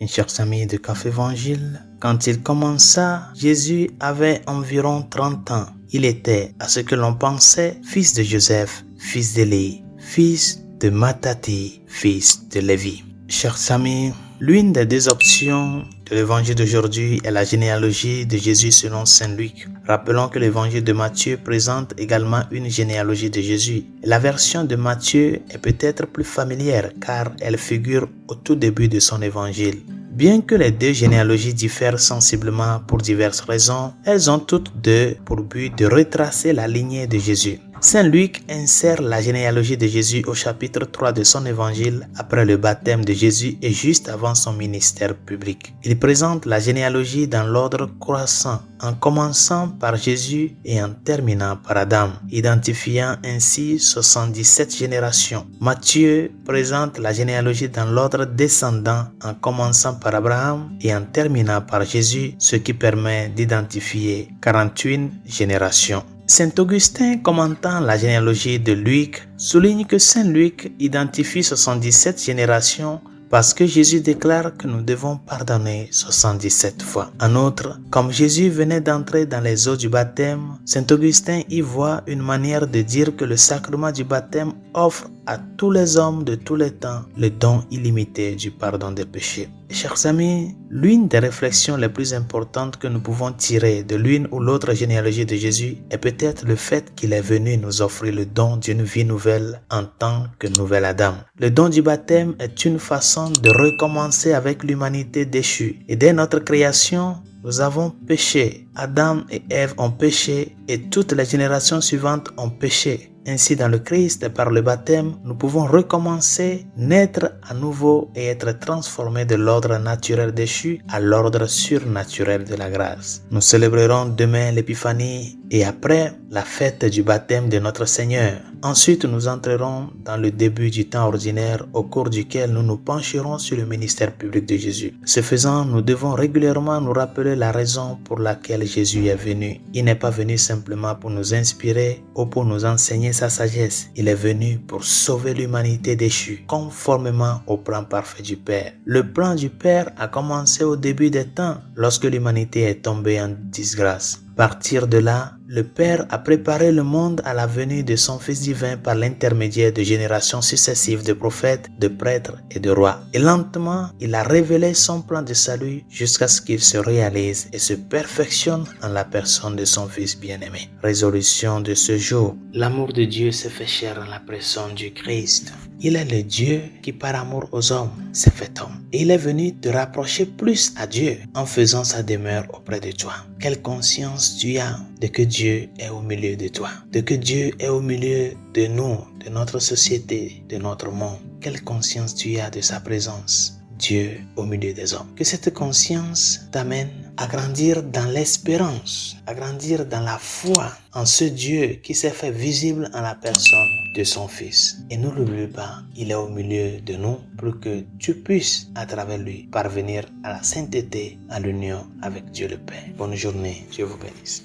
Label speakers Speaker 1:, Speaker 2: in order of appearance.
Speaker 1: Mes chers amis de Café Évangile, quand il commença, Jésus avait environ 30 ans. Il était, à ce que l'on pensait, fils de Joseph, fils d'Élie, fils de Matthathie, fils de Lévi. Chers amis, l'une des deux options de l'évangile d'aujourd'hui est la généalogie de Jésus selon Saint Luc. Rappelons que l'évangile de Matthieu présente également une généalogie de Jésus. La version de Matthieu est peut-être plus familière car elle figure au tout début de son évangile. Bien que les deux généalogies diffèrent sensiblement pour diverses raisons, elles ont toutes deux pour but de retracer la lignée de Jésus. Saint Luc insère la généalogie de Jésus au chapitre 3 de son évangile après le baptême de Jésus et juste avant son ministère public. Il présente la généalogie dans l'ordre croissant, en commençant par Jésus et en terminant par Adam, identifiant ainsi 77 générations. Matthieu présente la généalogie dans l'ordre descendant, en commençant par Abraham et en terminant par Jésus, ce qui permet d'identifier 48 générations. Saint Augustin, commentant la généalogie de Luc, souligne que Saint Luc identifie 77 générations parce que Jésus déclare que nous devons pardonner 77 fois. En outre, comme Jésus venait d'entrer dans les eaux du baptême, Saint Augustin y voit une manière de dire que le sacrement du baptême offre à tous les hommes de tous les temps le don illimité du pardon des péchés. Chers amis, l'une des réflexions les plus importantes que nous pouvons tirer de l'une ou l'autre généalogie de Jésus est peut-être le fait qu'il est venu nous offrir le don d'une vie nouvelle en tant que nouvel Adam. Le don du baptême est une façon de recommencer avec l'humanité déchue. Et dès notre création, nous avons péché. Adam et Ève ont péché et toutes les générations suivantes ont péché. Ainsi, dans le Christ, par le baptême, nous pouvons recommencer, naître à nouveau et être transformés de l'ordre naturel déchu à l'ordre surnaturel de la grâce. Nous célébrerons demain l'Épiphanie et après la fête du baptême de notre Seigneur. Ensuite, nous entrerons dans le début du temps ordinaire au cours duquel nous nous pencherons sur le ministère public de Jésus. Ce faisant, nous devons régulièrement nous rappeler la raison pour laquelle Jésus est venu. Il n'est pas venu simplement pour nous inspirer ou pour nous enseigner sa sagesse. Il est venu pour sauver l'humanité déchue, conformément au plan parfait du Père. Le plan du Père a commencé au début des temps, lorsque l'humanité est tombée en disgrâce. À partir de là, le Père a préparé le monde à la venue de son Fils divin par l'intermédiaire de générations successives de prophètes, de prêtres et de rois. Et lentement, il a révélé son plan de salut jusqu'à ce qu'il se réalise et se perfectionne en la personne de son Fils bien-aimé. Résolution de ce jour. L'amour de Dieu s'est fait chair en la personne du Christ. Il est le Dieu qui, par amour aux hommes, s'est fait homme. Et il est venu te rapprocher plus à Dieu en faisant sa demeure auprès de toi. Quelle conscience tu as de que Dieu est au milieu de toi, de que Dieu est au milieu de nous, de notre société, de notre monde. Quelle conscience tu as de sa présence, Dieu au milieu des hommes. Que cette conscience t'amène à grandir dans l'espérance, à grandir dans la foi en ce Dieu qui s'est fait visible en la personne de son Fils. Et ne l'oublie pas, il est au milieu de nous pour que tu puisses, à travers lui, parvenir à la sainteté, à l'union avec Dieu le Père. Bonne journée, Dieu vous bénisse.